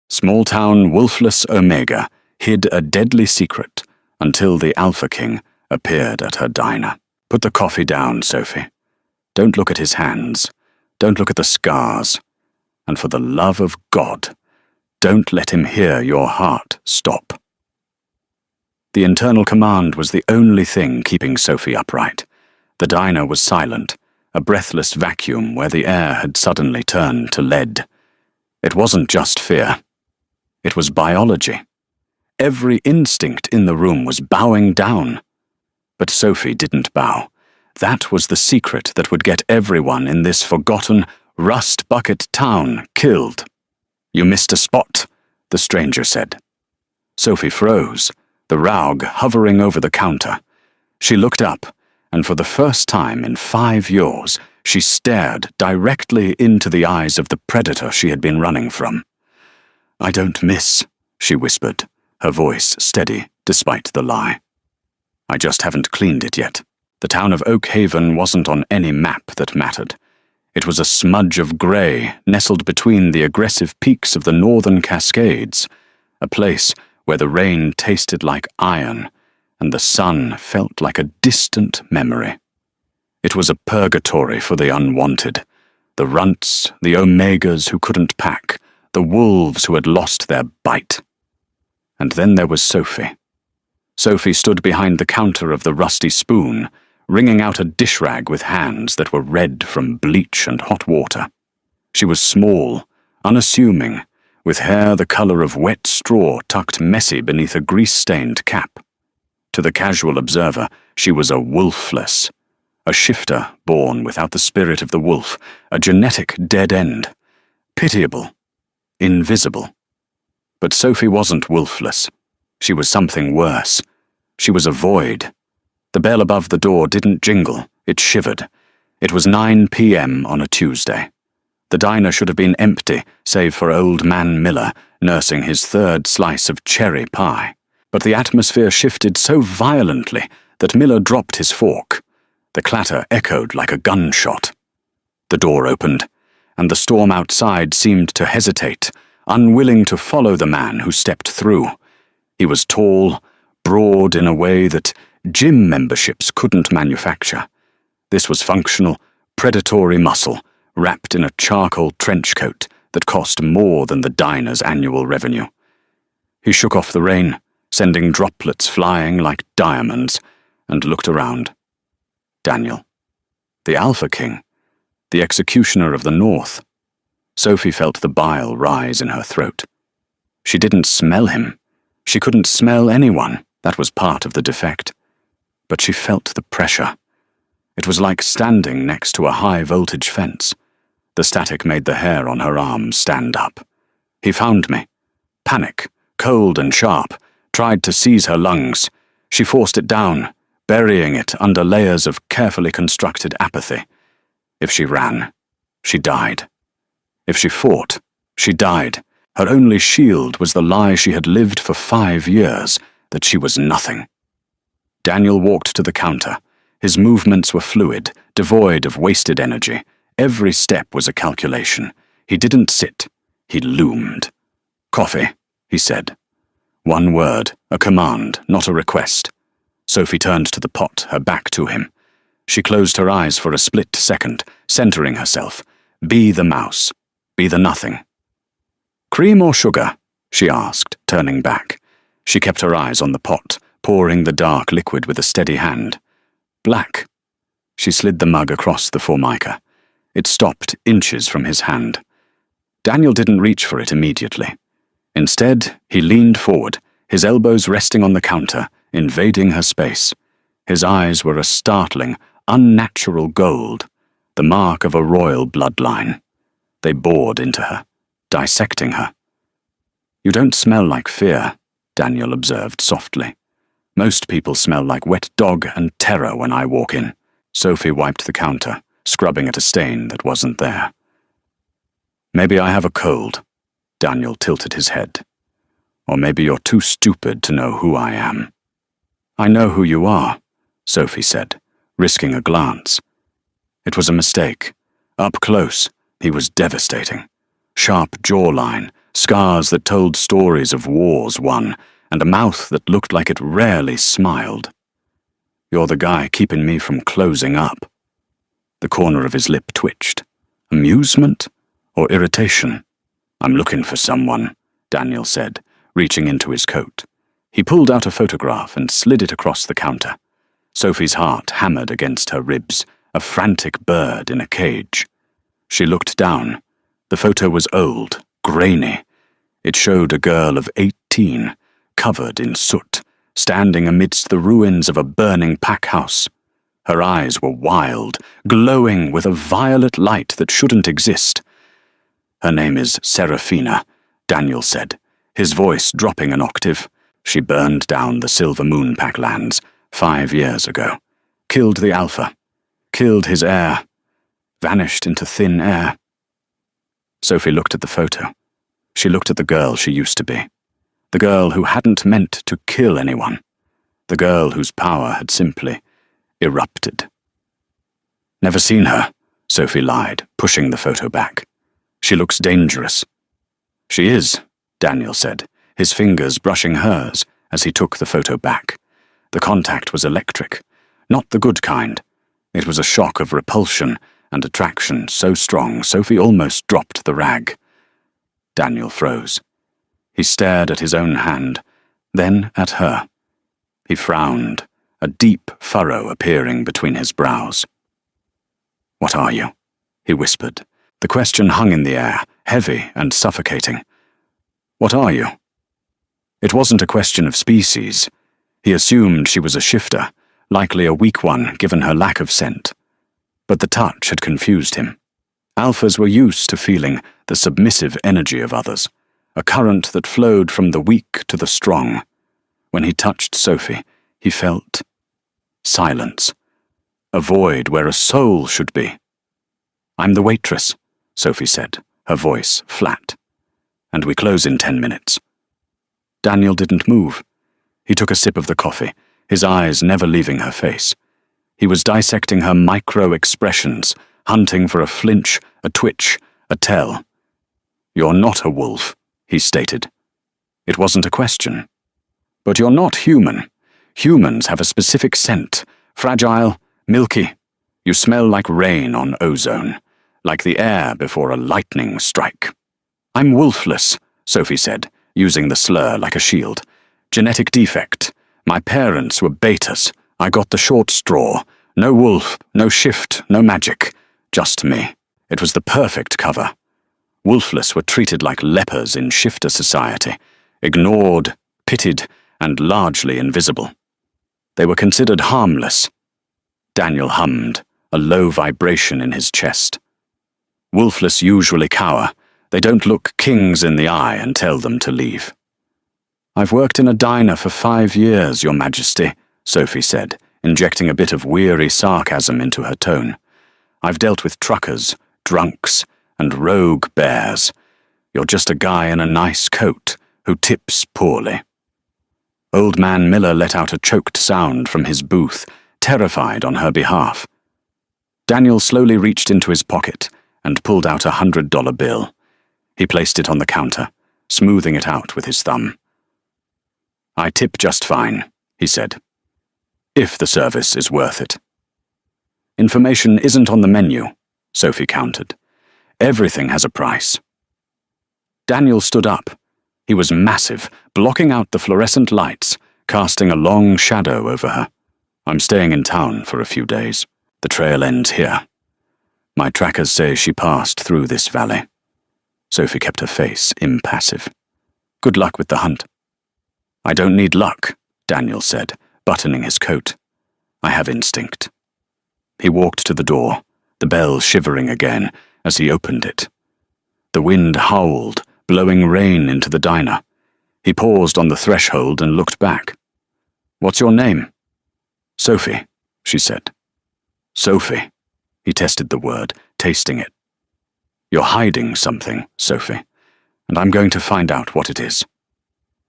Small-town Wolfless Omega hid a deadly secret until the Alpha King appeared at her diner. Put the coffee down, Sophie. Don't look at his hands. Don't look at the scars. And for the love of God, don't let him hear your heart stop. The internal command was the only thing keeping Sophie upright. The diner was silent, a breathless vacuum where the air had suddenly turned to lead. It wasn't just fear. It was biology. Every instinct in the room was bowing down. But Sophie didn't bow. That was the secret that would get everyone in this forgotten, rust-bucket town killed. "You missed a spot," the stranger said. Sophie froze, the Raug hovering over the counter. She looked up, and for the first time in 5 years, she stared directly into the eyes of the predator she had been running from. "I don't miss," she whispered, her voice steady despite the lie. "I just haven't cleaned it yet." The town of Oak Haven wasn't on any map that mattered. It was a smudge of grey nestled between the aggressive peaks of the northern Cascades, a place where the rain tasted like iron and the sun felt like a distant memory. It was a purgatory for the unwanted, the runts, the Omegas who couldn't pack, the wolves who had lost their bite. And then there was Sophie. Sophie stood behind the counter of the Rusty Spoon, wringing out a dish rag with hands that were red from bleach and hot water. She was small, unassuming, with hair the colour of wet straw tucked messy beneath a grease-stained cap. To the casual observer, she was a wolfless, a shifter born without the spirit of the wolf, a genetic dead end, pitiable, invisible. But Sophie wasn't wolfless. She was something worse. She was a void. The bell above the door didn't jingle, it shivered. It was 9 p.m. on a Tuesday. The diner should have been empty, save for old man Miller nursing his 3rd slice of cherry pie. But the atmosphere shifted so violently that Miller dropped his fork. The clatter echoed like a gunshot. The door opened, and the storm outside seemed to hesitate, unwilling to follow the man who stepped through. He was tall, broad in a way that gym memberships couldn't manufacture. This was functional, predatory muscle, wrapped in a charcoal trench coat that cost more than the diner's annual revenue. He shook off the rain, sending droplets flying like diamonds, and looked around. Daniel. The Alpha King. The executioner of the North. Sophie felt the bile rise in her throat. She didn't smell him. She couldn't smell anyone. That was part of the defect. But she felt the pressure. It was like standing next to a high-voltage fence. The static made the hair on her arms stand up. He found me. Panic, cold and sharp, tried to seize her lungs. She forced it down, burying it under layers of carefully constructed apathy. If she ran, she died. If she fought, she died. Her only shield was the lie she had lived for 5 years, that she was nothing. Daniel walked to the counter. His movements were fluid, devoid of wasted energy. Every step was a calculation. He didn't sit. He loomed. "Coffee," he said. One word, a command, not a request. Sophie turned to the pot, her back to him. She closed her eyes for a split second, centering herself. Be the mouse. Be the nothing. "Cream or sugar?" she asked, turning back. She kept her eyes on the pot, pouring the dark liquid with a steady hand. "Black." She slid the mug across the Formica. It stopped inches from his hand. Daniel didn't reach for it immediately. Instead, he leaned forward, his elbows resting on the counter, invading her space. His eyes were a startling, unnatural gold, the mark of a royal bloodline. They bored into her, dissecting her. "You don't smell like fear," Daniel observed softly. "Most people smell like wet dog and terror when I walk in." Sophie wiped the counter, scrubbing at a stain that wasn't there. "Maybe I have a cold." Daniel tilted his head. "Or maybe you're too stupid to know who I am." "I know who you are," Sophie said, risking a glance. It was a mistake. Up close, he was devastating. Sharp jawline, scars that told stories of wars won, and a mouth that looked like it rarely smiled. "You're the guy keeping me from closing up." The corner of his lip twitched. Amusement or irritation? "I'm looking for someone," Daniel said, reaching into his coat. He pulled out a photograph and slid it across the counter. Sophie's heart hammered against her ribs, a frantic bird in a cage. She looked down. The photo was old, grainy. It showed a girl of 18, covered in soot, standing amidst the ruins of a burning pack house. Her eyes were wild, glowing with a violet light that shouldn't exist. "Her name is Serafina," Daniel said, his voice dropping an octave. "She burned down the Silver Moon Pack lands 5 years ago. Killed the Alpha. Killed his heir. Vanished into thin air." Sophie looked at the photo. She looked at the girl she used to be. The girl who hadn't meant to kill anyone. The girl whose power had simply erupted. "Never seen her," Sophie lied, pushing the photo back. "She looks dangerous." "She is," Daniel said, his fingers brushing hers as he took the photo back. The contact was electric, not the good kind. It was a shock of repulsion and attraction so strong Sophie almost dropped the rag. Daniel froze. He stared at his own hand, then at her. He frowned, a deep furrow appearing between his brows. "What are you?" he whispered. The question hung in the air, heavy and suffocating. "What are you?" It wasn't a question of species. He assumed she was a shifter, likely a weak one given her lack of scent. But the touch had confused him. Alphas were used to feeling the submissive energy of others, a current that flowed from the weak to the strong. When he touched Sophie, he felt silence, a void where a soul should be. "I'm the waitress," Sophie said, her voice flat. "And we close in 10 minutes. Daniel didn't move. He took a sip of the coffee, his eyes never leaving her face. He was dissecting her micro-expressions, hunting for a flinch, a twitch, a tell. "You're not a wolf," he stated. It wasn't a question. "But you're not human. Humans have a specific scent, fragile, milky. You smell like rain on ozone, like the air before a lightning strike." "I'm wolfless," Sophie said, using the slur like a shield. "Genetic defect. My parents were betas. I got the short straw. No wolf, no shift, no magic. Just me." It was the perfect cover. Wolfless were treated like lepers in shifter society, ignored, pitied, and largely invisible. They were considered harmless. Daniel hummed, a low vibration in his chest. "Wolfless usually cower. They don't look kings in the eye and tell them to leave." "I've worked in a diner for 5 years, Your Majesty," Sophie said, injecting a bit of weary sarcasm into her tone. "I've dealt with truckers, drunks, and rogue bears. You're just a guy in a nice coat who tips poorly." Old Man Miller let out a choked sound from his booth, terrified on her behalf. Daniel slowly reached into his pocket and pulled out a $100 bill. He placed it on the counter, smoothing it out with his thumb. "I tip just fine," he said. "If the service is worth it." "Information isn't on the menu," Sophie countered. "Everything has a price." Daniel stood up. He was massive, blocking out the fluorescent lights, casting a long shadow over her. "I'm staying in town for a few days. The trail ends here. My trackers say she passed through this valley." Sophie kept her face impassive. "Good luck with the hunt." "I don't need luck," Daniel said, buttoning his coat. "I have instinct." He walked to the door, the bell shivering again as he opened it. The wind howled, blowing rain into the diner. He paused on the threshold and looked back. "What's your name?" "Sophie," she said. "Sophie." He tested the word, tasting it. "You're hiding something, Sophie, and I'm going to find out what it is."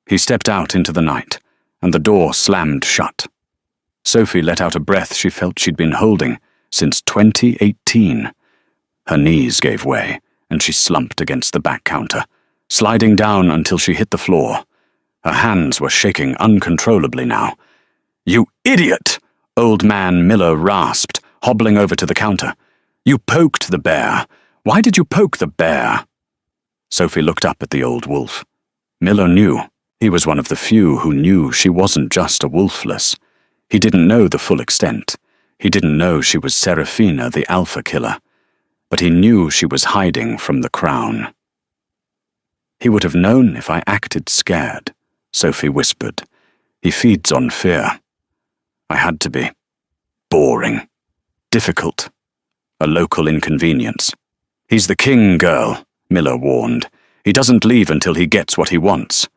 He stepped out into the night, and the door slammed shut. Sophie let out a breath she felt she'd been holding since 2018. Her knees gave way, and she slumped against the back counter, sliding down until she hit the floor. Her hands were shaking uncontrollably now. "You idiot!" Old Man Miller rasped, hobbling over to the counter. "You poked the bear. Why did you poke the bear?" Sophie looked up at the old wolf. Miller knew. He was one of the few who knew she wasn't just a wolfless. He didn't know the full extent. He didn't know she was Seraphina, the alpha killer. But he knew she was hiding from the crown. "He would have known if I acted scared," Sophie whispered. "He feeds on fear. I had to be. Boring. Difficult. A local inconvenience. He's the king, girl," Miller warned. "He doesn't leave until he gets what he wants.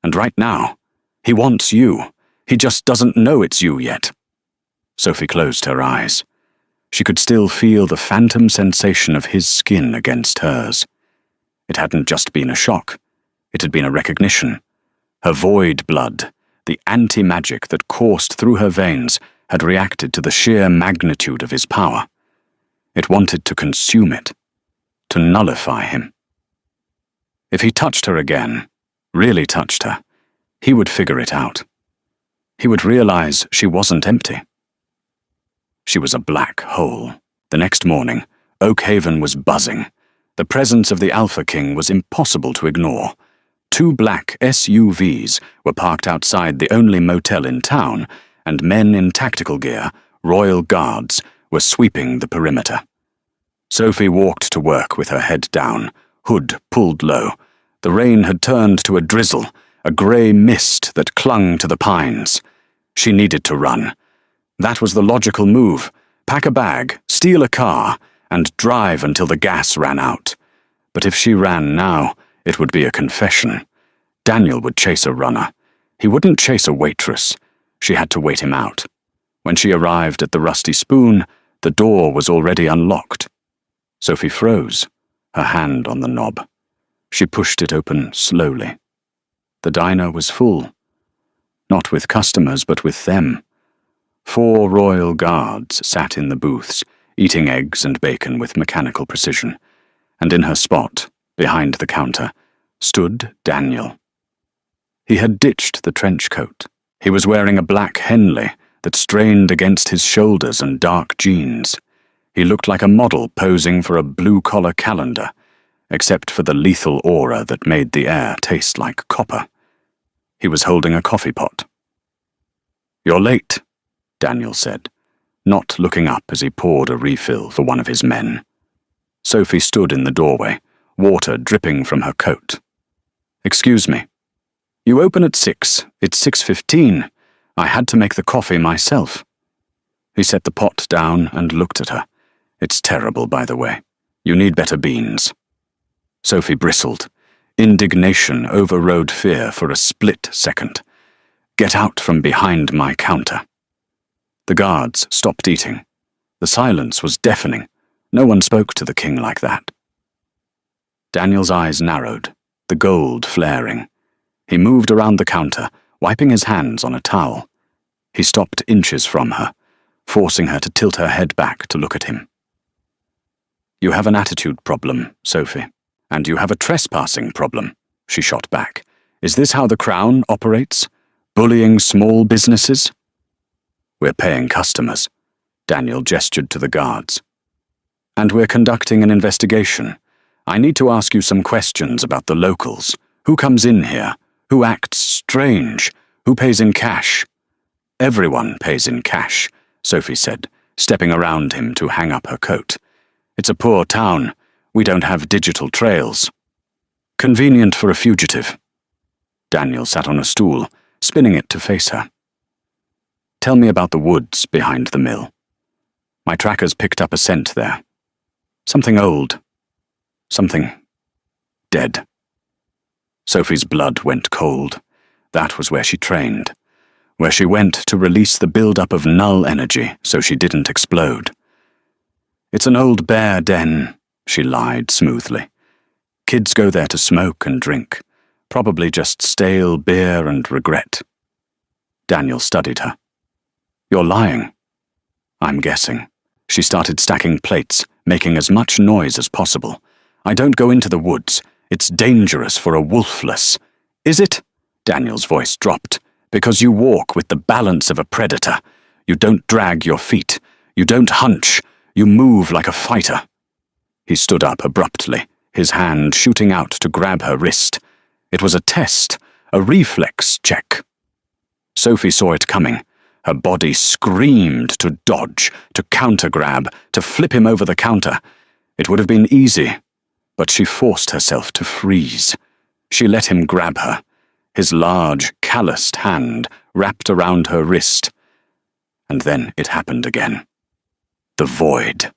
And right now, he wants you. He just doesn't know it's you yet." Sophie closed her eyes. She could still feel the phantom sensation of his skin against hers. It hadn't just been a shock. It had been a recognition. Her void blood, the anti-magic that coursed through her veins, had reacted to the sheer magnitude of his power. It wanted to consume it, to nullify him. If he touched her again, really touched her, he would figure it out. He would realize she wasn't empty. She was a black hole. The next morning, Oak Haven was buzzing. The presence of the Alpha King was impossible to ignore. 2 black SUVs were parked outside the only motel in town, and men in tactical gear, royal guards, were sweeping the perimeter. Sophie walked to work with her head down, hood pulled low. The rain had turned to a drizzle, a grey mist that clung to the pines. She needed to run. That was the logical move. Pack a bag, steal a car, and drive until the gas ran out. But if she ran now, it would be a confession. Daniel would chase a runner. He wouldn't chase a waitress. She had to wait him out. When she arrived at the Rusty Spoon, the door was already unlocked. Sophie froze, her hand on the knob. She pushed it open slowly. The diner was full. Not with customers, but with them. 4 royal guards sat in the booths, eating eggs and bacon with mechanical precision. And in her spot, behind the counter, stood Daniel. He had ditched the trench coat. He was wearing a black Henley that strained against his shoulders and dark jeans. He looked like a model posing for a blue-collar calendar, except for the lethal aura that made the air taste like copper. He was holding a coffee pot. "You're late," Daniel said, not looking up as he poured a refill for one of his men. Sophie stood in the doorway, water dripping from her coat. "Excuse me. You open at 6. It's 6:15. I had to make the coffee myself." He set the pot down and looked at her. "It's terrible, by the way. You need better beans." Sophie bristled. Indignation overrode fear for a split second. "Get out from behind my counter." The guards stopped eating. The silence was deafening. No one spoke to the king like that. Daniel's eyes narrowed, the gold flaring. He moved around the counter, wiping his hands on a towel. He stopped inches from her, forcing her to tilt her head back to look at him. "You have an attitude problem, Sophie, and you have a trespassing problem," she shot back. "Is this how the Crown operates? Bullying small businesses?" "We're paying customers," Daniel gestured to the guards. "And we're conducting an investigation. I need to ask you some questions about the locals. Who comes in here? Who acts strange? Who pays in cash?" "Everyone pays in cash," Sophie said, stepping around him to hang up her coat. "It's a poor town. We don't have digital trails." "Convenient for a fugitive." Daniel sat on a stool, spinning it to face her. "Tell me about the woods behind the mill. My trackers picked up a scent there. Something old. Something dead." Sophie's blood went cold. That was where she trained, where she went to release the build-up of null energy so she didn't explode. "It's an old bear den," she lied smoothly. "Kids go there to smoke and drink, probably just stale beer and regret." Daniel studied her. "You're lying." "I'm guessing." She started stacking plates, making as much noise as possible. "I don't go into the woods. It's dangerous for a Wolfless. Is it? Daniel's voice dropped. Because you walk with the balance of a predator. You don't drag your feet. You don't hunch. You move like a fighter. He stood up abruptly, his hand shooting out to grab her wrist. It was a test, a reflex check. Sophie saw it coming. Her body screamed to dodge, to counter-grab, to flip him over the counter. It would have been easy, but she forced herself to freeze. She let him grab her, his large, calloused hand wrapped around her wrist. And then it happened again. The void.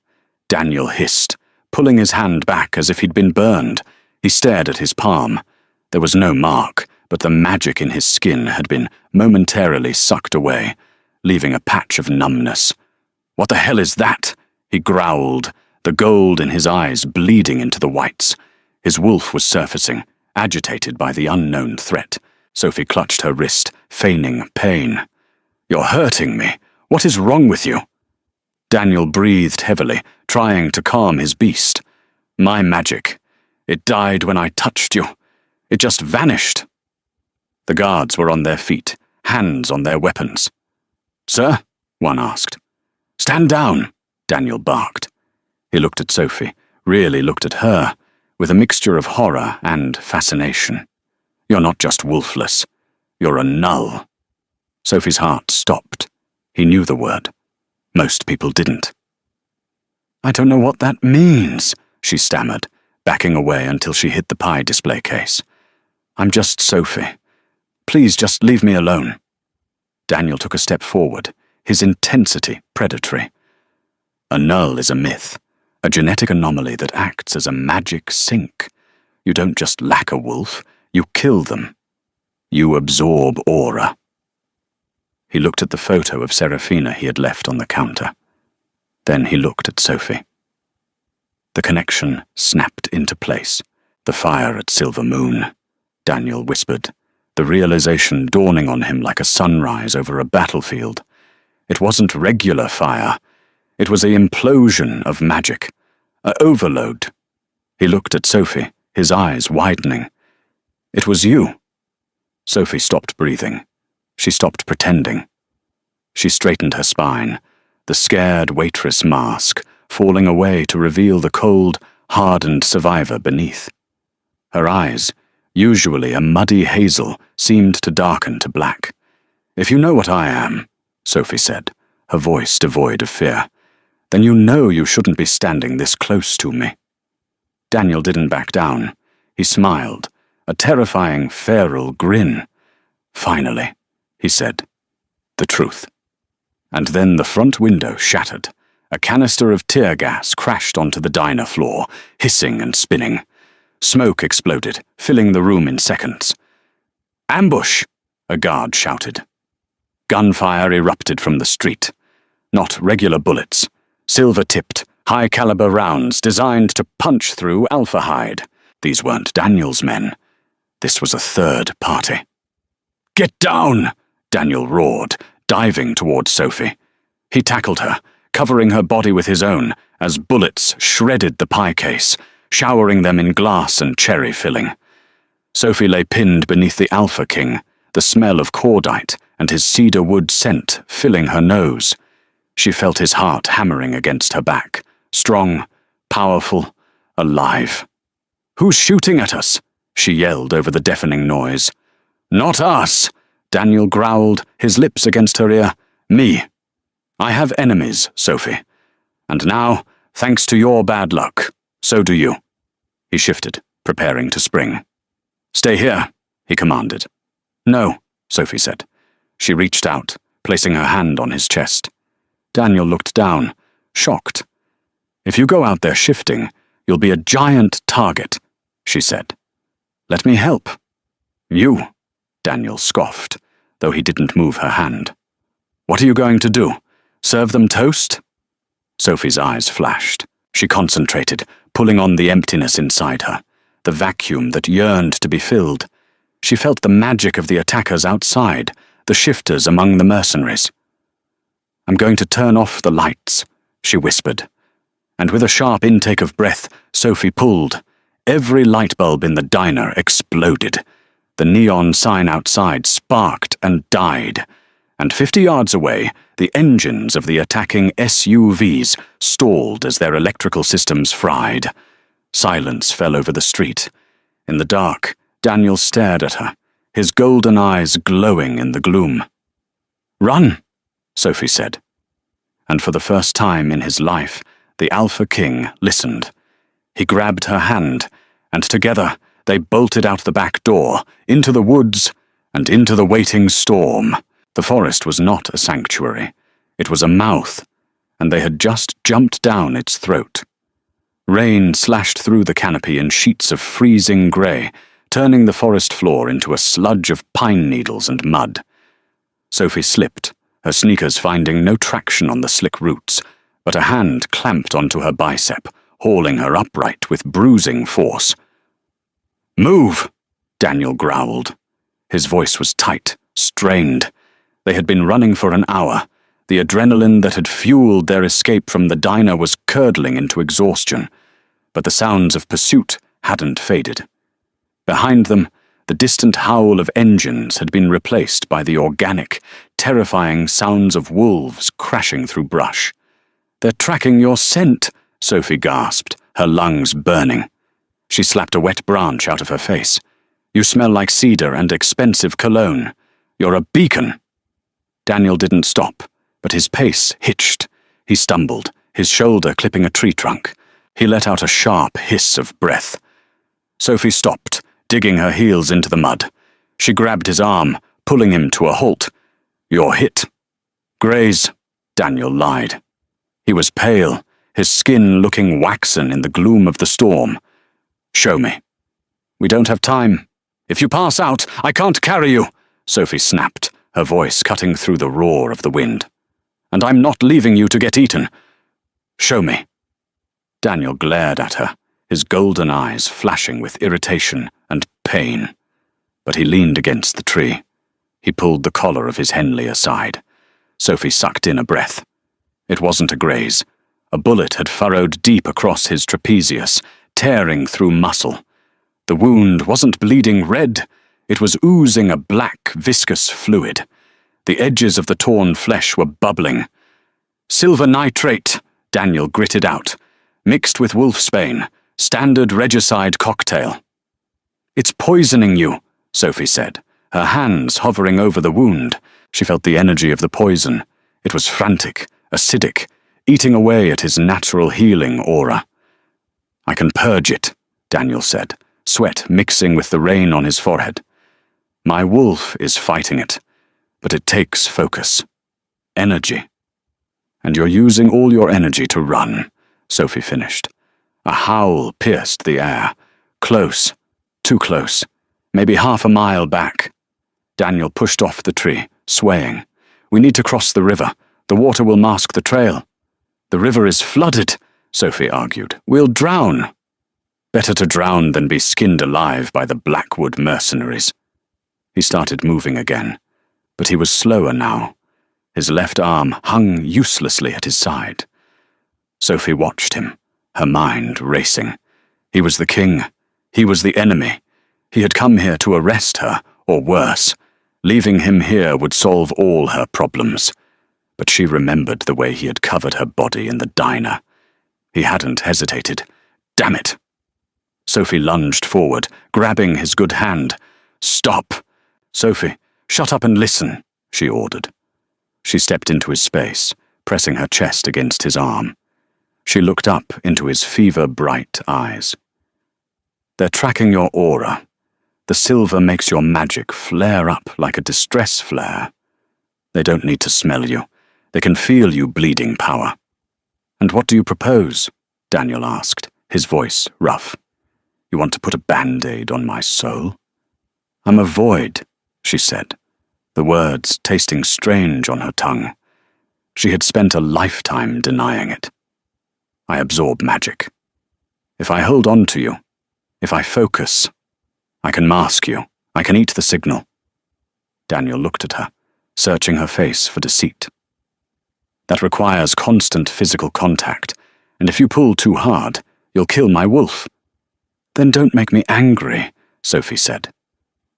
Daniel hissed, pulling his hand back as if he'd been burned. He stared at his palm. There was no mark, but the magic in his skin had been momentarily sucked away, leaving a patch of numbness. "What the hell is that?" he growled, the gold in his eyes bleeding into the whites. His wolf was surfacing, agitated by the unknown threat. Sophie clutched her wrist, feigning pain. "You're hurting me. What is wrong with you?" Daniel breathed heavily, trying to calm his beast. "My magic. It died when I touched you. It just vanished." The guards were on their feet, hands on their weapons. "Sir?" one asked. "Stand down," Daniel barked. He looked at Sophie, really looked at her, with a mixture of horror and fascination. "You're not just Wolfless. You're a null." Sophie's heart stopped. He knew the word. Most people didn't. "I don't know what that means," she stammered, backing away until she hit the pie display case. "I'm just Sophie. Please just leave me alone." Daniel took a step forward, his intensity predatory. A null is a myth, a genetic anomaly that acts as a magic sink. You don't just lack a wolf, you kill them. You absorb aura. He looked at the photo of Serafina he had left on the counter. Then he looked at Sophie. The connection snapped into place. "The fire at Silver Moon," Daniel whispered, the realization dawning on him like a sunrise over a battlefield. It wasn't regular fire. It was the implosion of magic, an overload. He looked at Sophie, his eyes widening. "It was you." Sophie stopped breathing. She stopped pretending. She straightened her spine, the scared waitress mask falling away to reveal the cold, hardened survivor beneath. Her eyes, usually a muddy hazel, seemed to darken to black. "If you know what I am," Sophie said, her voice devoid of fear, "then you know you shouldn't be standing this close to me." Daniel didn't back down. He smiled, a terrifying feral grin. "Finally," he said, "the truth." And then the front window shattered. A canister of tear gas crashed onto the diner floor, hissing and spinning. Smoke exploded, filling the room in seconds. "Ambush!" a guard shouted. Gunfire erupted from the street. Not regular bullets. Silver-tipped, high-caliber rounds designed to punch through alpha hide. These weren't Daniel's men. This was a third party. "Get down!" Daniel roared, diving towards Sophie. He tackled her, covering her body with his own, as bullets shredded the pie case, showering them in glass and cherry filling. Sophie lay pinned beneath the Alpha King, the smell of cordite and his cedar wood scent filling her nose. She felt his heart hammering against her back, strong, powerful, alive. "Who's shooting at us?" she yelled over the deafening noise. "Not us!" Daniel growled, his lips against her ear. "Me. I have enemies, Sophie. And now, thanks to your bad luck, so do you." He shifted, preparing to spring. "Stay here," he commanded. "No," Sophie said. She reached out, placing her hand on his chest. Daniel looked down, shocked. "If you go out there shifting, you'll be a giant target," she said. "Let me help." "You?" Daniel scoffed, though he didn't move her hand. "What are you going to do? Serve them toast?" Sophie's eyes flashed. She concentrated, pulling on the emptiness inside her, the vacuum that yearned to be filled. She felt the magic of the attackers outside, the shifters among the mercenaries. "I'm going to turn off the lights," she whispered. And with a sharp intake of breath, Sophie pulled, Every light bulb in the diner exploded. The neon sign outside sparked and died. And 50 yards away, the engines of the attacking SUVs stalled as their electrical systems fried. Silence fell over the street. In the dark, Daniel stared at her, his golden eyes glowing in the gloom. "Run," Sophie said. And for the first time in his life, the Alpha King listened. He grabbed her hand, and together they bolted out the back door, into the woods, and into the waiting storm. The forest was not a sanctuary. It was a mouth, and they had just jumped down its throat. Rain slashed through the canopy in sheets of freezing grey, turning the forest floor into a sludge of pine needles and mud. Sophie slipped, her sneakers finding no traction on the slick roots, but a hand clamped onto her bicep, hauling her upright with bruising force. "Move!" Daniel growled. His voice was tight, strained. They had been running for an hour. The adrenaline that had fueled their escape from the diner was curdling into exhaustion, but the sounds of pursuit hadn't faded. Behind them, the distant howl of engines had been replaced by the organic, terrifying sounds of wolves crashing through brush. "They're tracking your scent," Sophie gasped, her lungs burning. She slapped a wet branch out of her face. "You smell like cedar and expensive cologne. You're a beacon." Daniel didn't stop, but his pace hitched. He stumbled, his shoulder clipping a tree trunk. He let out a sharp hiss of breath. Sophie stopped, digging her heels into the mud. She grabbed his arm, pulling him to a halt. "You're hit." "Graze," Daniel lied. He was pale, his skin looking waxen in the gloom of the storm. "Show me." "We don't have time. If you pass out, I can't carry you," Sophie snapped, her voice cutting through the roar of the wind. "And I'm not leaving you to get eaten. Show me." Daniel glared at her, his golden eyes flashing with irritation and pain. But he leaned against the tree. He pulled the collar of his Henley aside. Sophie sucked in a breath. It wasn't a graze. A bullet had furrowed deep across his trapezius, tearing through muscle. The wound wasn't bleeding red. It was oozing a black, viscous fluid. The edges of the torn flesh were bubbling. "Silver nitrate," Daniel gritted out. "Mixed with wolfsbane. Standard regicide cocktail." "It's poisoning you," Sophie said, her hands hovering over the wound. She felt the energy of the poison. It was frantic, acidic, eating away at his natural healing aura. "I can purge it," Daniel said, sweat mixing with the rain on his forehead. "My wolf is fighting it, but it takes focus. Energy. And you're using all your energy to run," Sophie finished. A howl pierced the air. Close. Too close. Maybe half a mile back. Daniel pushed off the tree, swaying. "We need to cross the river. The water will mask the trail." "The river is flooded," Sophie argued. "We'll drown." "Better to drown than be skinned alive by the Blackwood mercenaries." He started moving again, but he was slower now. His left arm hung uselessly at his side. Sophie watched him, her mind racing. He was the king. He was the enemy. He had come here to arrest her, or worse. Leaving him here would solve all her problems. But she remembered the way he had covered her body in the diner. He hadn't hesitated. Damn it! Sophie lunged forward, grabbing his good hand. "Stop!" "Sophie, shut up and listen," she ordered. She stepped into his space, pressing her chest against his arm. She looked up into his fever-bright eyes. "They're tracking your aura. The silver makes your magic flare up like a distress flare. They don't need to smell you. They can feel you bleeding power." "And what do you propose?" Daniel asked, his voice rough. "You want to put a band-aid on my soul?" "I'm a void," she said, the words tasting strange on her tongue. She had spent a lifetime denying it. "I absorb magic. If I hold on to you, if I focus, I can mask you. I can eat the signal." Daniel looked at her, searching her face for deceit. "That requires constant physical contact, and if you pull too hard, you'll kill my wolf." Then don't make me angry, Sophie said.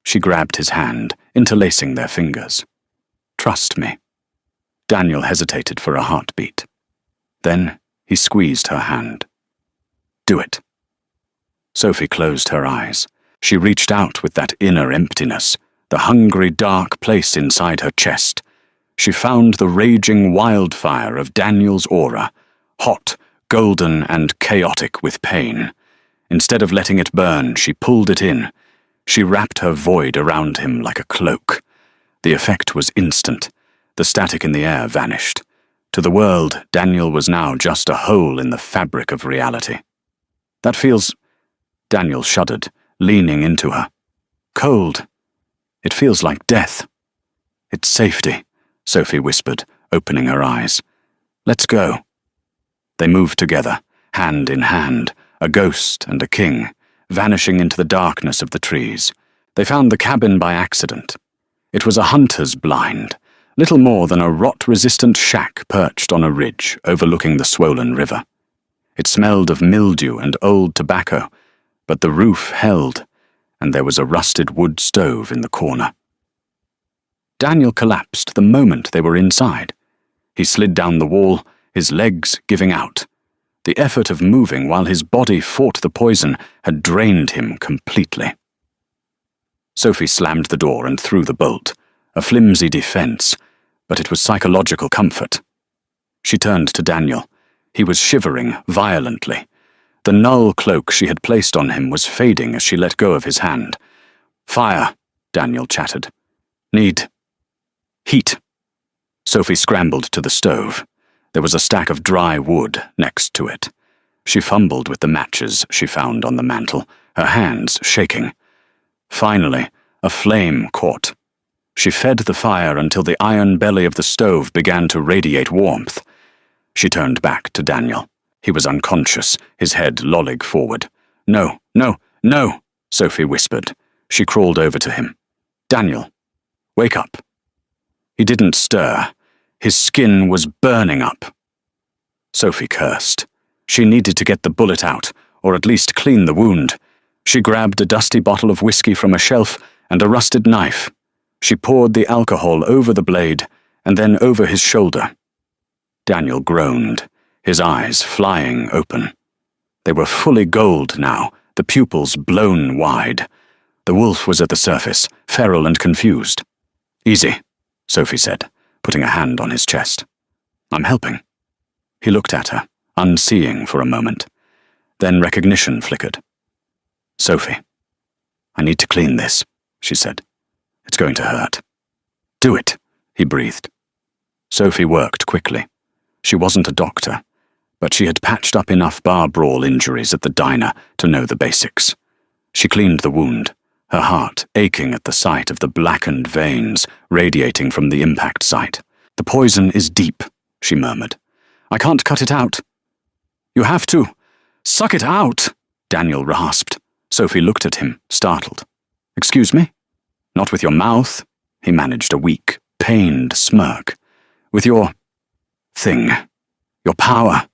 She grabbed his hand, interlacing their fingers. Trust me. Daniel hesitated for a heartbeat. Then he squeezed her hand. Do it. Sophie closed her eyes. She reached out with that inner emptiness, the hungry, dark place inside her chest. She found the raging wildfire of Daniel's aura, hot, golden, and chaotic with pain. Instead of letting it burn, she pulled it in. She wrapped her void around him like a cloak. The effect was instant. The static in the air vanished. To the world, Daniel was now just a hole in the fabric of reality. That feels... Daniel shuddered, leaning into her. Cold. It feels like death. It's safety, Sophie whispered, opening her eyes. Let's go. They moved together, hand in hand, a ghost and a king, vanishing into the darkness of the trees. They found the cabin by accident. It was a hunter's blind, little more than a rot-resistant shack perched on a ridge overlooking the swollen river. It smelled of mildew and old tobacco, but the roof held, and there was a rusted wood stove in the corner. Daniel collapsed the moment they were inside. He slid down the wall, his legs giving out. The effort of moving while his body fought the poison had drained him completely. Sophie slammed the door and threw the bolt, a flimsy defense, but it was psychological comfort. She turned to Daniel. He was shivering violently. The null cloak she had placed on him was fading as she let go of his hand. Fire, Daniel chattered. Need heat. Sophie scrambled to the stove. There was a stack of dry wood next to it. She fumbled with the matches she found on the mantel, her hands shaking. Finally, a flame caught. She fed the fire until the iron belly of the stove began to radiate warmth. She turned back to Daniel. He was unconscious, his head lolling forward. No, no, no, Sophie whispered. She crawled over to him. Daniel, wake up. He didn't stir. His skin was burning up. Sophie cursed. She needed to get the bullet out, or at least clean the wound. She grabbed a dusty bottle of whiskey from a shelf and a rusted knife. She poured the alcohol over the blade and then over his shoulder. Daniel groaned, his eyes flying open. They were fully gold now, the pupils blown wide. The wolf was at the surface, feral and confused. Easy, Sophie said, putting a hand on his chest. I'm helping. He looked at her, unseeing for a moment. Then recognition flickered. Sophie, I need to clean this, she said. It's going to hurt. Do it, he breathed. Sophie worked quickly. She wasn't a doctor, but she had patched up enough bar brawl injuries at the diner to know the basics. She cleaned the wound, her heart aching at the sight of the blackened veins radiating from the impact site. The poison is deep, she murmured. I can't cut it out. You have to. Suck it out, Daniel rasped. Sophie looked at him, startled. Excuse me? Not with your mouth, he managed a weak, pained smirk. With your thing, your power.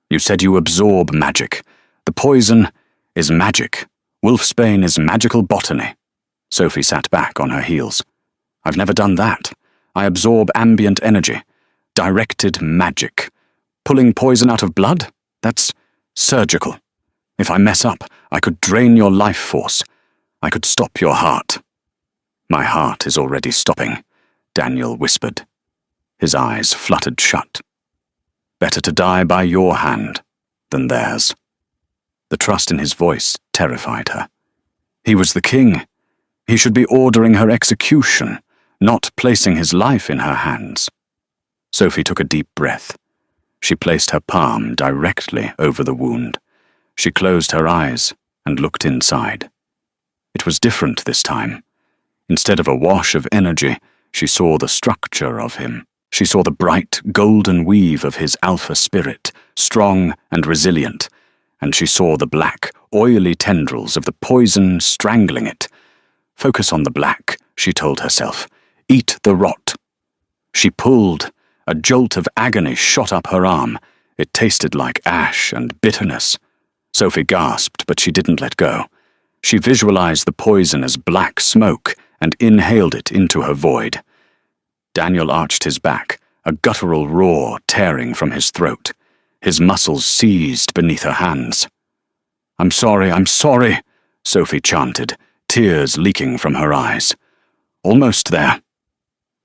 You said you absorb magic. The poison is magic. Wolfsbane is magical botany. Sophie sat back on her heels. I've never done that. I absorb ambient energy. Directed magic. Pulling poison out of blood? That's surgical. If I mess up, I could drain your life force. I could stop your heart. My heart is already stopping, Daniel whispered. His eyes fluttered shut. Better to die by your hand than theirs. The trust in his voice terrified her. He was the king. He should be ordering her execution, not placing his life in her hands. Sophie took a deep breath. She placed her palm directly over the wound. She closed her eyes and looked inside. It was different this time. Instead of a wash of energy, she saw the structure of him. She saw the bright, golden weave of his alpha spirit, strong and resilient, and she saw the black, oily tendrils of the poison strangling it. Focus on the black, she told herself. Eat the rot. She pulled. A jolt of agony shot up her arm. It tasted like ash and bitterness. Sophie gasped, but she didn't let go. She visualized the poison as black smoke and inhaled it into her void. Daniel arched his back, a guttural roar tearing from his throat. His muscles seized beneath her hands. I'm sorry, Sophie chanted, tears leaking from her eyes. Almost there.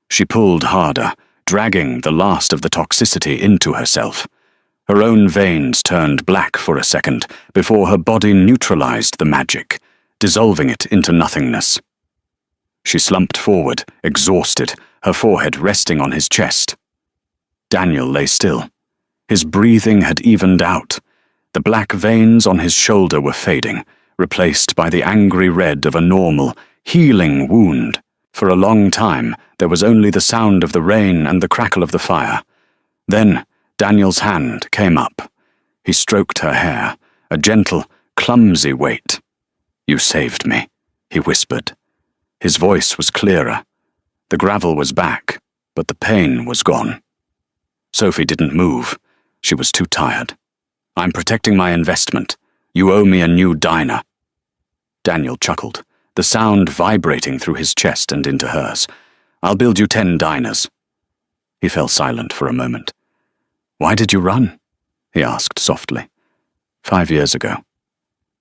She pulled harder, dragging the last of the toxicity into herself. Her own veins turned black for a second before her body neutralized the magic, dissolving it into nothingness. She slumped forward, exhausted, her forehead resting on his chest. Daniel lay still. His breathing had evened out. The black veins on his shoulder were fading, replaced by the angry red of a normal, healing wound. For a long time, there was only the sound of the rain and the crackle of the fire. Then, Daniel's hand came up. He stroked her hair, a gentle, clumsy weight. You saved me, he whispered. His voice was clearer. The gravel was back, but the pain was gone. Sophie didn't move. She was too tired. I'm protecting my investment. You owe me a new diner. Daniel chuckled, the sound vibrating through his chest and into hers. I'll build you 10 diners. He fell silent for a moment. Why did you run? He asked softly. 5 years ago.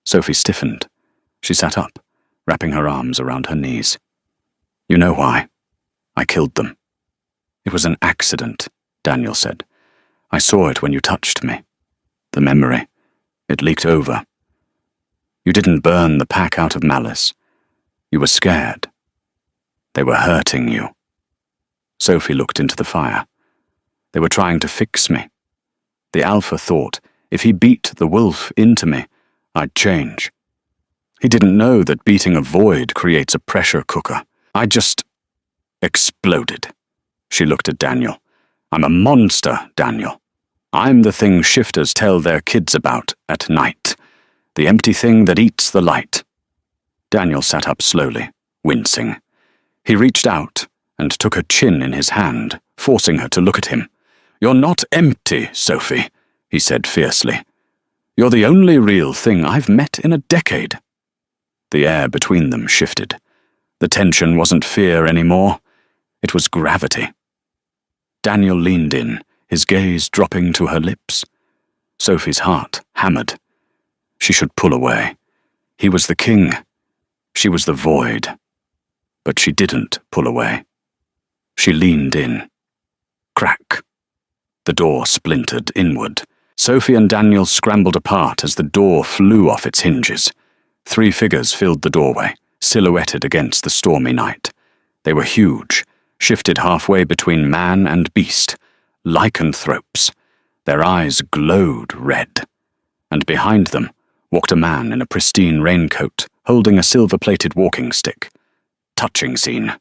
Sophie stiffened. She sat up, wrapping her arms around her knees. You know why? I killed them. It was an accident, Daniel said. I saw it when you touched me. The memory. It leaked over. You didn't burn the pack out of malice. You were scared. They were hurting you. Sophie looked into the fire. They were trying to fix me. The Alpha thought, if he beat the wolf into me, I'd change. He didn't know that beating a void creates a pressure cooker. I just exploded. She looked at Daniel. I'm a monster, Daniel. I'm the thing shifters tell their kids about at night. The empty thing that eats the light. Daniel sat up slowly, wincing. He reached out and took her chin in his hand, forcing her to look at him. You're not empty, Sophie, he said fiercely. You're the only real thing I've met in a decade. The air between them shifted. The tension wasn't fear anymore. It was gravity. Daniel leaned in, his gaze dropping to her lips. Sophie's heart hammered. She should pull away. He was the king. She was the void. But she didn't pull away. She leaned in. Crack. The door splintered inward. Sophie and Daniel scrambled apart as the door flew off its hinges. 3 figures filled the doorway, silhouetted against the stormy night. They were huge, shifted halfway between man and beast, lycanthropes. Their eyes glowed red. And behind them walked a man in a pristine raincoat, holding a silver-plated walking stick. Touching scene,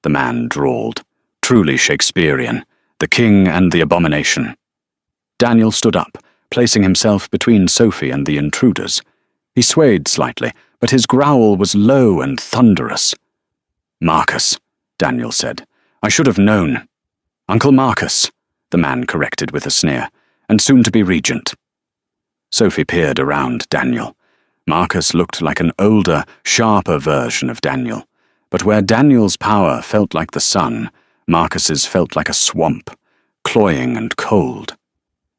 the man drawled. Truly Shakespearean, the king and the abomination. Daniel stood up, placing himself between Sophie and the intruders. He swayed slightly, but his growl was low and thunderous. Marcus, Daniel said. I should have known. Uncle Marcus, the man corrected with a sneer, and soon to be regent. Sophie peered around Daniel. Marcus looked like an older, sharper version of Daniel, but where Daniel's power felt like the sun, Marcus's felt like a swamp, cloying and cold.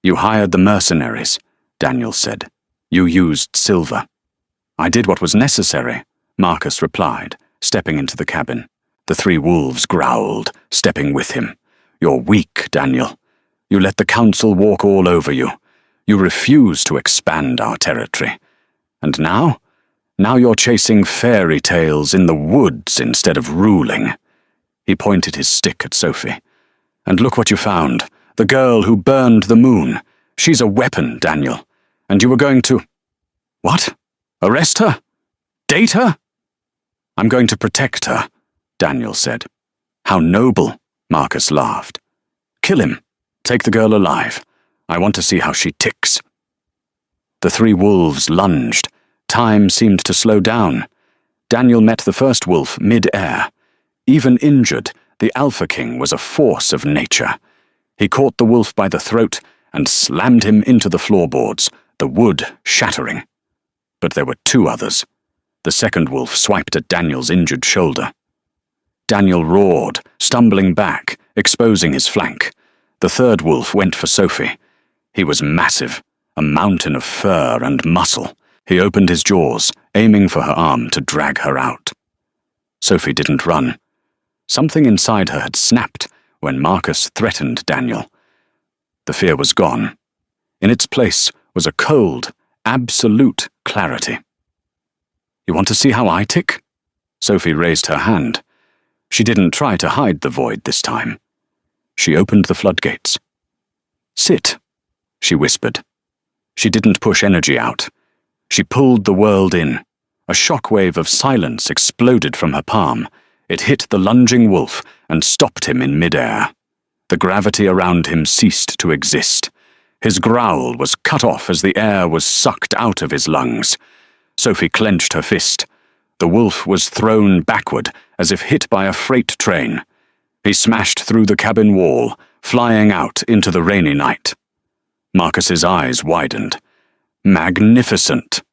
You hired the mercenaries, Daniel said. You used silver. I did what was necessary, Marcus replied, stepping into the cabin. The 3 wolves growled, stepping with him. You're weak, Daniel. You let the council walk all over you. You refuse to expand our territory. And now? Now you're chasing fairy tales in the woods instead of ruling. He pointed his stick at Sophie. And look what you found. The girl who burned the moon. She's a weapon, Daniel. And you were going to... What? Arrest her? Date her? I'm going to protect her, Daniel said. How noble, Marcus laughed. Kill him. Take the girl alive. I want to see how she ticks. The 3 wolves lunged. Time seemed to slow down. Daniel met the first wolf mid-air. Even injured, the Alpha King was a force of nature. He caught the wolf by the throat and slammed him into the floorboards, the wood shattering. But there were 2 others. The second wolf swiped at Daniel's injured shoulder. Daniel roared, stumbling back, exposing his flank. The third wolf went for Sophie. He was massive, a mountain of fur and muscle. He opened his jaws, aiming for her arm to drag her out. Sophie didn't run. Something inside her had snapped when Marcus threatened Daniel. The fear was gone. In its place was a cold, absolute clarity. "You want to see how I tick?" Sophie raised her hand. She didn't try to hide the void this time. She opened the floodgates. "Sit," she whispered. She didn't push energy out. She pulled the world in. A shockwave of silence exploded from her palm. It hit the lunging wolf and stopped him in midair. The gravity around him ceased to exist. His growl was cut off as the air was sucked out of his lungs. Sophie clenched her fist. The wolf was thrown backward, as if hit by a freight train. He smashed through the cabin wall, flying out into the rainy night. Marcus's eyes widened. Magnificent!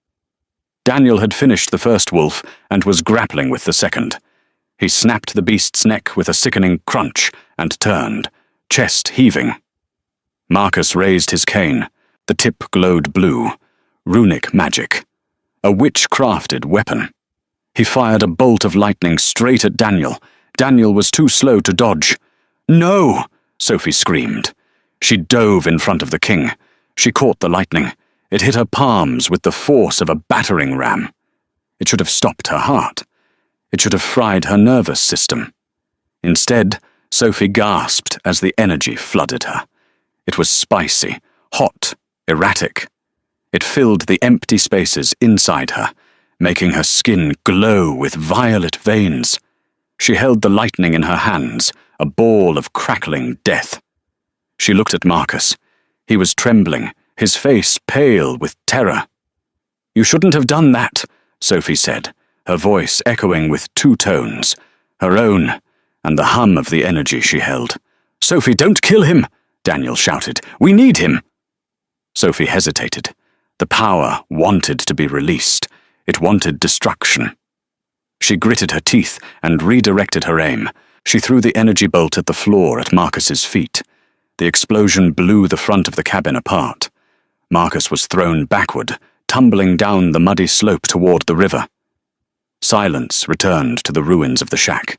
Daniel had finished the first wolf and was grappling with the second. He snapped the beast's neck with a sickening crunch and turned, chest heaving. Marcus raised his cane. The tip glowed blue. Runic magic. A witch-crafted weapon. He fired a bolt of lightning straight at Daniel. Daniel was too slow to dodge. "No!" Sophie screamed. She dove in front of the king. She caught the lightning. It hit her palms with the force of a battering ram. It should have stopped her heart. It should have fried her nervous system. Instead, Sophie gasped as the energy flooded her. It was spicy, hot, erratic. It filled the empty spaces inside her, making her skin glow with violet veins. She held the lightning in her hands, a ball of crackling death. She looked at Marcus. He was trembling, his face pale with terror. "You shouldn't have done that," Sophie said, her voice echoing with two tones, her own and the hum of the energy she held. "Sophie, don't kill him!" Daniel shouted. "We need him!" Sophie hesitated. The power wanted to be released. It wanted destruction. She gritted her teeth and redirected her aim. She threw the energy bolt at the floor at Marcus's feet. The explosion blew the front of the cabin apart. Marcus was thrown backward, tumbling down the muddy slope toward the river. Silence returned to the ruins of the shack.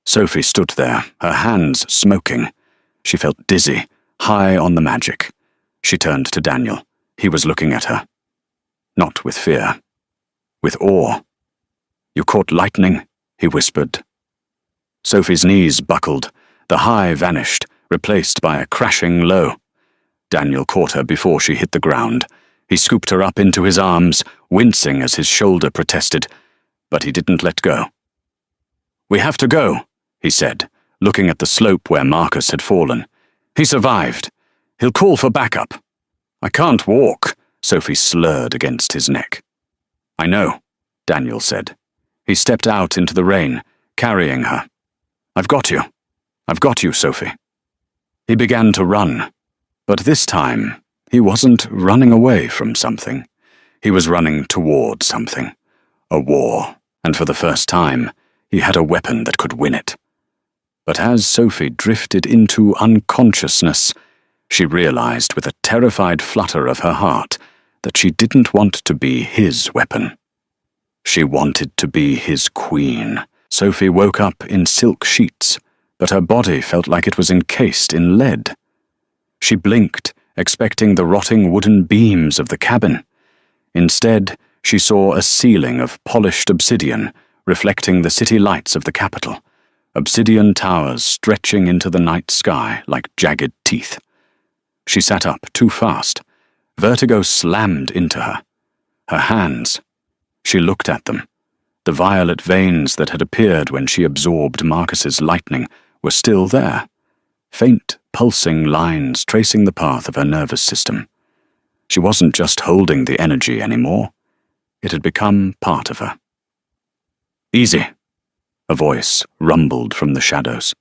Sophie stood there, her hands smoking. She felt dizzy, high on the magic. She turned to Daniel. He was looking at her. Not with fear. With awe. "You caught lightning," he whispered. Sophie's knees buckled. The high vanished, replaced by a crashing low. Daniel caught her before she hit the ground. He scooped her up into his arms, wincing as his shoulder protested, but he didn't let go. "We have to go," he said, looking at the slope where Marcus had fallen. "He survived. He'll call for backup." "I can't walk," Sophie slurred against his neck. "I know," Daniel said. He stepped out into the rain, carrying her. I've got you, Sophie." He began to run, but this time he wasn't running away from something. He was running toward something. A war, and for the first time, he had a weapon that could win it. But as Sophie drifted into unconsciousness, she realized with a terrified flutter of her heart that she didn't want to be his weapon. She wanted to be his queen. Sophie woke up in silk sheets, but her body felt like it was encased in lead. She blinked, expecting the rotting wooden beams of the cabin. Instead, she saw a ceiling of polished obsidian, reflecting the city lights of the capital, obsidian towers stretching into the night sky like jagged teeth. She sat up too fast. Vertigo slammed into her. Her hands. She looked at them. The violet veins that had appeared when she absorbed Marcus's lightning were still there, faint, pulsing lines tracing the path of her nervous system. She wasn't just holding the energy anymore. It had become part of her. "Easy," a voice rumbled from the shadows.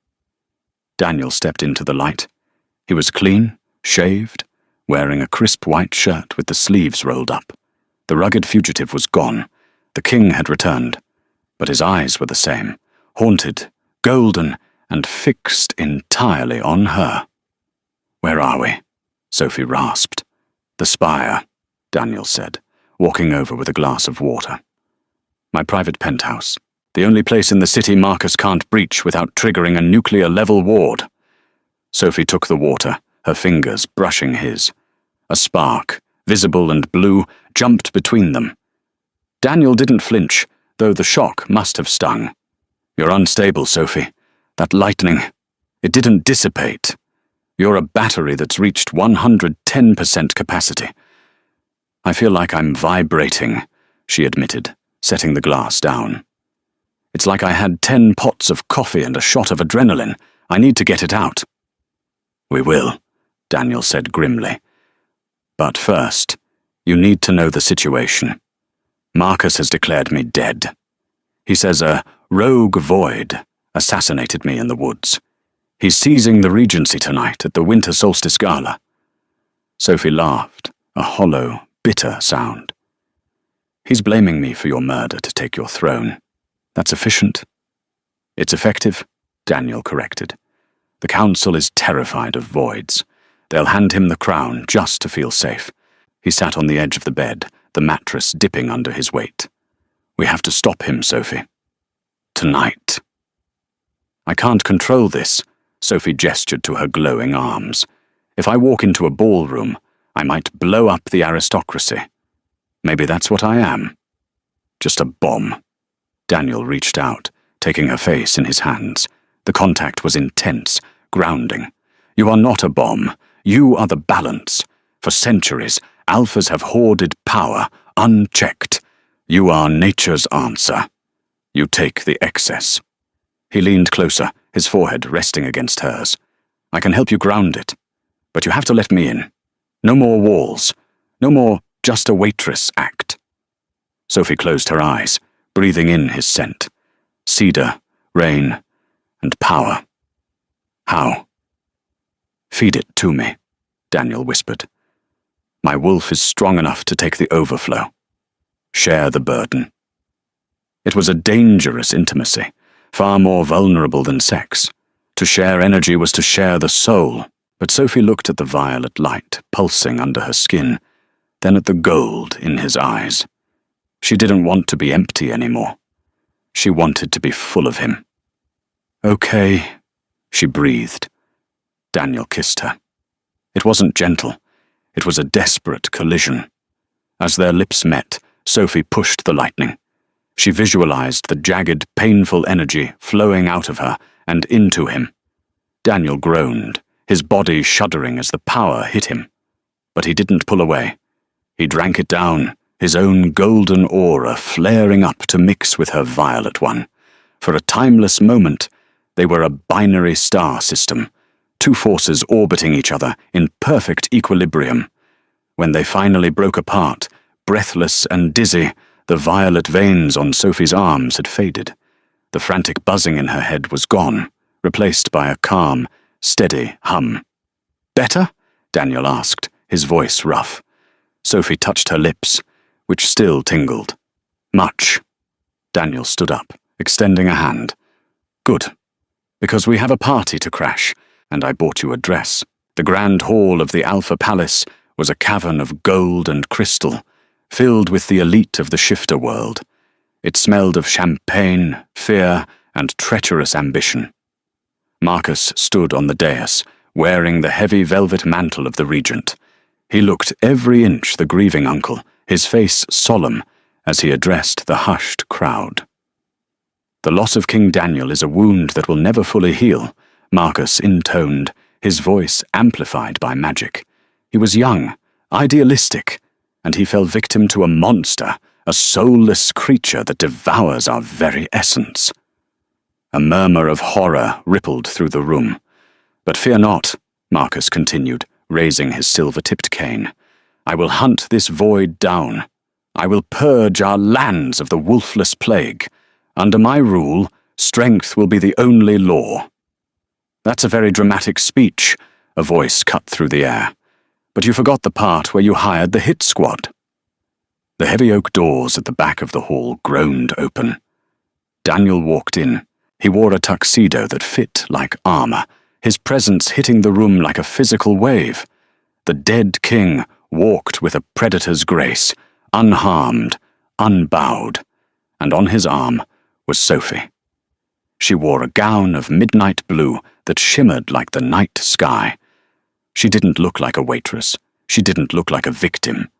Daniel stepped into the light. He was clean, shaved, wearing a crisp white shirt with the sleeves rolled up. The rugged fugitive was gone. The king had returned, but his eyes were the same, haunted, golden, and fixed entirely on her. "Where are we?" Sophie rasped. "The spire," Daniel said, walking over with a glass of water. "My private penthouse. The only place in the city Marcus can't breach without triggering a nuclear-level ward." Sophie took the water, her fingers brushing his. A spark, visible and blue, jumped between them. Daniel didn't flinch, though the shock must have stung. "You're unstable, Sophie. That lightning, it didn't dissipate. You're a battery that's reached 110% capacity." "I feel like I'm vibrating," she admitted, setting the glass down. "It's like I had 10 pots of coffee and a shot of adrenaline. I need to get it out." "We will," Daniel said grimly. "But first, you need to know the situation. Marcus has declared me dead. He says a rogue void assassinated me in the woods. He's seizing the Regency tonight at the Winter Solstice Gala." Sophie laughed, a hollow, bitter sound. "He's blaming me for your murder to take your throne. That's efficient." "It's effective," Daniel corrected. "The council is terrified of voids. They'll hand him the crown just to feel safe." He sat on the edge of the bed, the mattress dipping under his weight. "We have to stop him, Sophie. Tonight." "I can't control this," Sophie gestured to her glowing arms. "If I walk into a ballroom, I might blow up the aristocracy. Maybe that's what I am. Just a bomb." Daniel reached out, taking her face in his hands. The contact was intense, grounding. "You are not a bomb. You are the balance. For centuries, alphas have hoarded power, unchecked. You are nature's answer. You take the excess." He leaned closer, his forehead resting against hers. "I can help you ground it, but you have to let me in. No more walls. No more just a waitress act." Sophie closed her eyes, breathing in his scent. Cedar, rain, and power. "How?" "Feed it to me," Daniel whispered. "My wolf is strong enough to take the overflow. Share the burden." It was a dangerous intimacy, far more vulnerable than sex. To share energy was to share the soul, but Sophie looked at the violet light pulsing under her skin, then at the gold in his eyes. She didn't want to be empty anymore. She wanted to be full of him. "Okay," she breathed. Daniel kissed her. It wasn't gentle. It was a desperate collision. As their lips met, Sophie pushed the lightning. She visualized the jagged, painful energy flowing out of her and into him. Daniel groaned, his body shuddering as the power hit him. But he didn't pull away. He drank it down, his own golden aura flaring up to mix with her violet one. For a timeless moment, they were a binary star system, two forces orbiting each other in perfect equilibrium. When they finally broke apart, breathless and dizzy, the violet veins on Sophie's arms had faded. The frantic buzzing in her head was gone, replaced by a calm, steady hum. "Better?" Daniel asked, his voice rough. Sophie touched her lips, which still tingled. "Much." Daniel stood up, extending a hand. "Good. Because we have a party to crash, and I bought you a dress." The grand hall of the Alpha Palace was a cavern of gold and crystal, filled with the elite of the shifter world. It smelled of champagne, fear, and treacherous ambition. Marcus stood on the dais, wearing the heavy velvet mantle of the regent. He looked every inch the grieving uncle, his face solemn, as he addressed the hushed crowd. "The loss of King Daniel is a wound that will never fully heal," Marcus intoned, his voice amplified by magic. He was young, idealistic, and he fell victim to a monster, a soulless creature that devours our very essence. A murmur of horror rippled through the room. "But fear not," Marcus continued, raising his silver-tipped cane. "I will hunt this void down. I will purge our lands of the Wolfless plague. Under my rule, strength will be the only law." "That's a very dramatic speech," a voice cut through the air. "But you forgot the part where you hired the hit squad." The heavy oak doors at the back of the hall groaned open. Daniel walked in. He wore a tuxedo that fit like armor, his presence hitting the room like a physical wave. The dead king walked with a predator's grace, unharmed, unbowed, and on his arm was Sophie. She wore a gown of midnight blue that shimmered like the night sky. She didn't look like a waitress. She didn't look like a victim.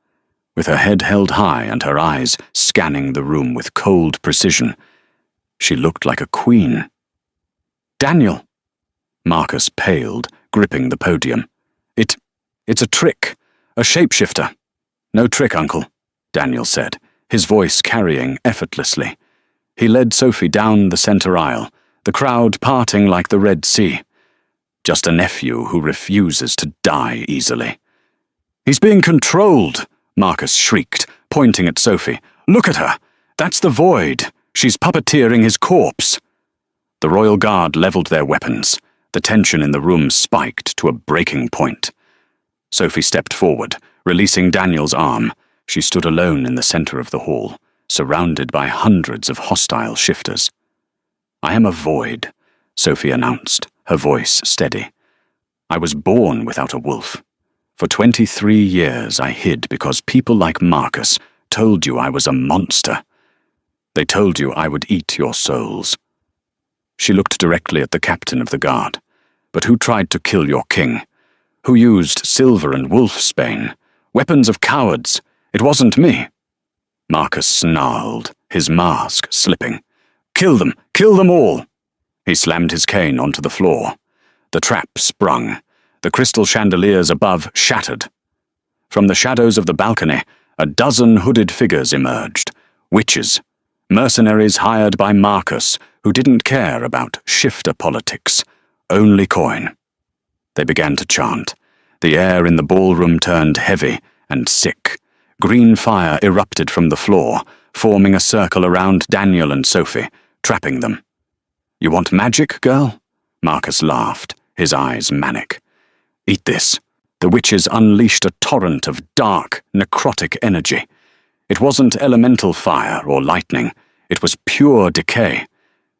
With her head held high and her eyes scanning the room with cold precision, she looked like a queen. "Daniel!" Marcus paled, gripping the podium. It's a trick, a shapeshifter." "No trick, Uncle," Daniel said, his voice carrying effortlessly. He led Sophie down the center aisle, the crowd parting like the Red Sea. "Just a nephew who refuses to die easily." "He's being controlled," Marcus shrieked, pointing at Sophie. "Look at her! That's the Void! She's puppeteering his corpse!" The Royal Guard leveled their weapons. The tension in the room spiked to a breaking point. Sophie stepped forward, releasing Daniel's arm. She stood alone in the center of the hall, surrounded by hundreds of hostile shifters. "I am a Void," Sophie announced, her voice steady. "I was born without a wolf. For 23 years I hid because people like Marcus told you I was a monster. They told you I would eat your souls." She looked directly at the captain of the guard. "But who tried to kill your king? Who used silver and wolfsbane? Weapons of cowards. It wasn't me." Marcus snarled, his mask slipping. Kill them all!" He slammed his cane onto the floor. The trap sprung. The crystal chandeliers above shattered. From the shadows of the balcony, a dozen hooded figures emerged. Witches. Mercenaries hired by Marcus, who didn't care about shifter politics. Only coin. They began to chant. The air in the ballroom turned heavy and sick. Green fire erupted from the floor, forming a circle around Daniel and Sophie, trapping them. "You want magic, girl?" Marcus laughed, his eyes manic. "Eat this." The witches unleashed a torrent of dark, necrotic energy. It wasn't elemental fire or lightning. It was pure decay.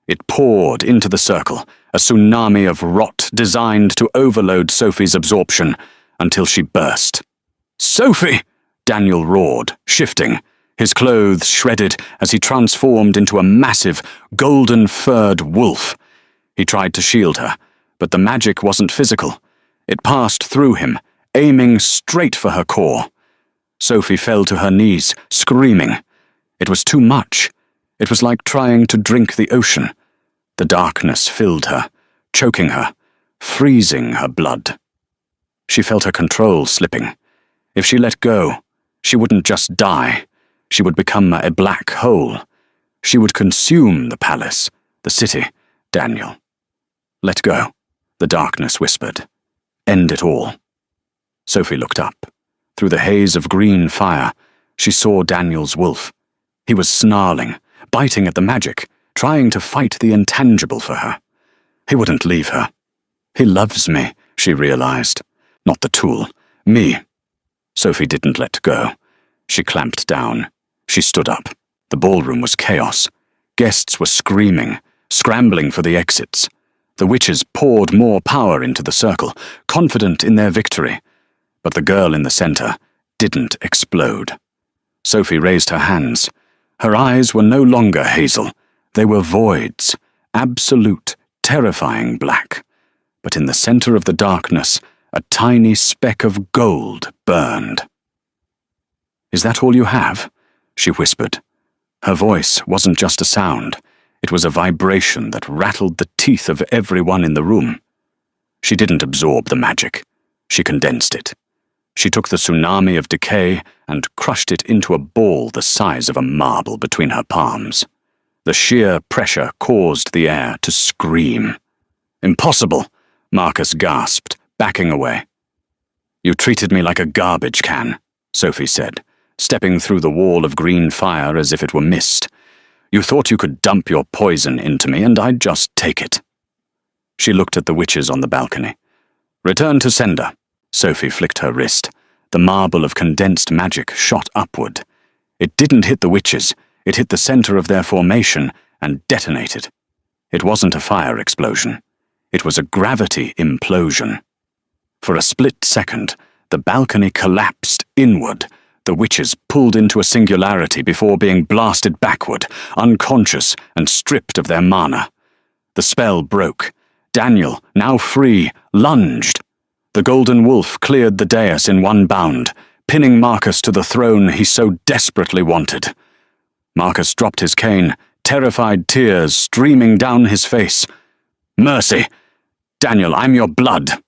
It poured into the circle, a tsunami of rot designed to overload Sophie's absorption until she burst. "Sophie!" Daniel roared, shifting, his clothes shredded as he transformed into a massive, golden-furred wolf. He tried to shield her, but the magic wasn't physical. It passed through him, aiming straight for her core. Sophie fell to her knees, screaming. It was too much. It was like trying to drink the ocean. The darkness filled her, choking her, freezing her blood. She felt her control slipping. If she let go, she wouldn't just die. She would become a black hole. She would consume the palace, the city, Daniel. "Let go," the darkness whispered. "End it all." Sophie looked up. Through the haze of green fire, she saw Daniel's wolf. He was snarling, biting at the magic, trying to fight the intangible for her. He wouldn't leave her. "He loves me," she realized. "Not the tool. Me." Sophie didn't let go. She clamped down. She stood up. The ballroom was chaos. Guests were screaming, scrambling for the exits. The witches poured more power into the circle, confident in their victory. But the girl in the center didn't explode. Sophie raised her hands. Her eyes were no longer hazel. They were voids, absolute, terrifying black. But in the center of the darkness, a tiny speck of gold burned. "Is that all you have?" she whispered. Her voice wasn't just a sound. It was a vibration that rattled the teeth of everyone in the room. She didn't absorb the magic. She condensed it. She took the tsunami of decay and crushed it into a ball the size of a marble between her palms. The sheer pressure caused the air to scream. "Impossible!" Marcus gasped, backing away. "You treated me like a garbage can," Sophie said, stepping through the wall of green fire as if it were mist. "You thought you could dump your poison into me and I'd just take it." She looked at the witches on the balcony. "Return to sender." Sophie flicked her wrist. The marble of condensed magic shot upward. It didn't hit the witches, it hit the center of their formation and detonated. It wasn't a fire explosion. It was a gravity implosion. For a split second, the balcony collapsed inward. The witches pulled into a singularity before being blasted backward, unconscious and stripped of their mana. The spell broke. Daniel, now free, lunged. The golden wolf cleared the dais in one bound, pinning Marcus to the throne he so desperately wanted. Marcus dropped his cane, terrified tears streaming down his face. "Mercy! Daniel, I'm your blood!"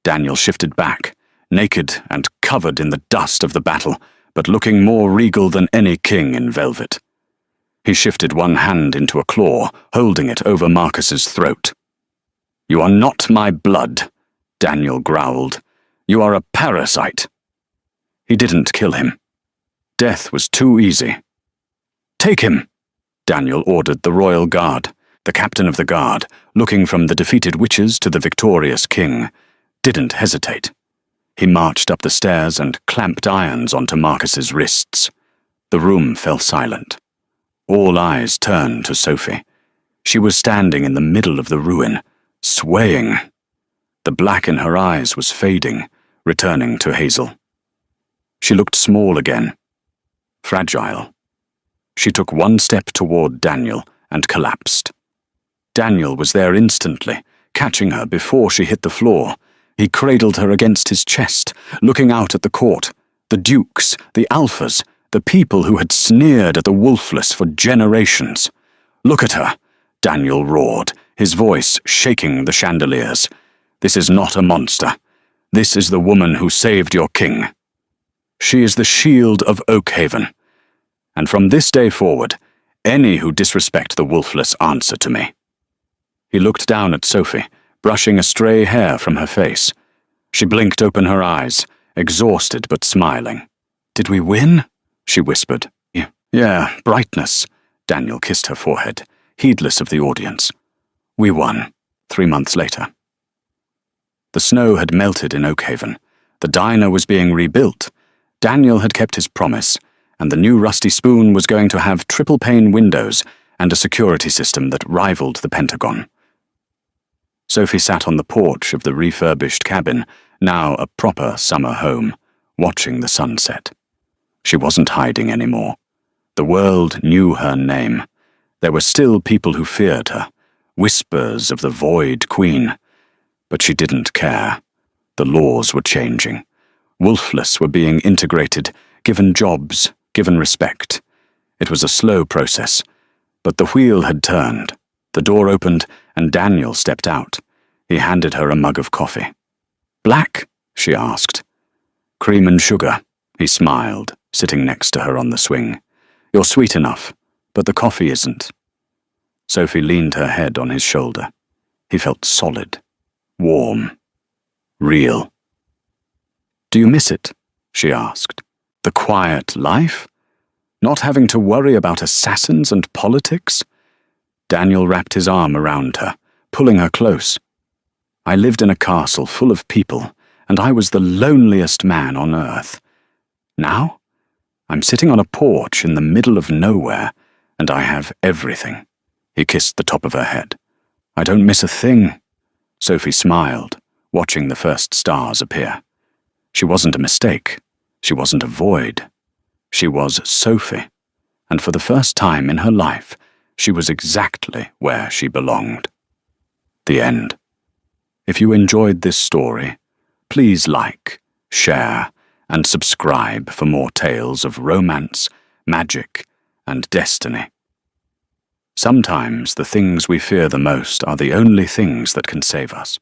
Daniel shifted back, naked and covered in the dust of the battle, but looking more regal than any king in velvet. He shifted one hand into a claw, holding it over Marcus's throat. "You are not my blood," Daniel growled. "You are a parasite." He didn't kill him. Death was too easy. "Take him," Daniel ordered the royal guard. The captain of the guard, looking from the defeated witches to the victorious king, didn't hesitate. He marched up the stairs and clamped irons onto Marcus's wrists. The room fell silent. All eyes turned to Sophie. She was standing in the middle of the ruin, swaying. The black in her eyes was fading, returning to hazel. She looked small again, fragile. She took one step toward Daniel and collapsed. Daniel was there instantly, catching her before she hit the floor. He cradled her against his chest, looking out at the court, the dukes, the alphas, the people who had sneered at the Wolfless for generations. "Look at her," Daniel roared, his voice shaking the chandeliers. "This is not a monster. This is the woman who saved your king. She is the shield of Oakhaven. And from this day forward, any who disrespect the Wolfless answer to me." He looked down at Sophie, brushing a stray hair from her face. She blinked open her eyes, exhausted but smiling. "Did we win?" she whispered. Yeah, brightness." Daniel kissed her forehead, heedless of the audience. "We won, 3 months later." The snow had melted in Oakhaven. The diner was being rebuilt. Daniel had kept his promise, and the new rusty spoon was going to have triple-pane windows and a security system that rivaled the Pentagon. Sophie sat on the porch of the refurbished cabin, now a proper summer home, watching the sunset. She wasn't hiding anymore. The world knew her name. There were still people who feared her, whispers of the Void Queen. But she didn't care. The laws were changing. Wolfless were being integrated, given jobs, given respect. It was a slow process, but the wheel had turned. The door opened, and Daniel stepped out. He handed her a mug of coffee. "Black?" she asked. "Cream and sugar," he smiled, sitting next to her on the swing. "You're sweet enough, but the coffee isn't." Sophie leaned her head on his shoulder. He felt solid, warm, real. "Do you miss it?" she asked. "The quiet life? Not having to worry about assassins and politics?" Daniel wrapped his arm around her, pulling her close. "I lived in a castle full of people, and I was the loneliest man on earth. Now, I'm sitting on a porch in the middle of nowhere, and I have everything." He kissed the top of her head. "I don't miss a thing." Sophie smiled, watching the first stars appear. She wasn't a mistake. She wasn't a void. She was Sophie, and for the first time in her life, she was exactly where she belonged. The end. If you enjoyed this story, please like, share, and subscribe for more tales of romance, magic, and destiny. Sometimes the things we fear the most are the only things that can save us.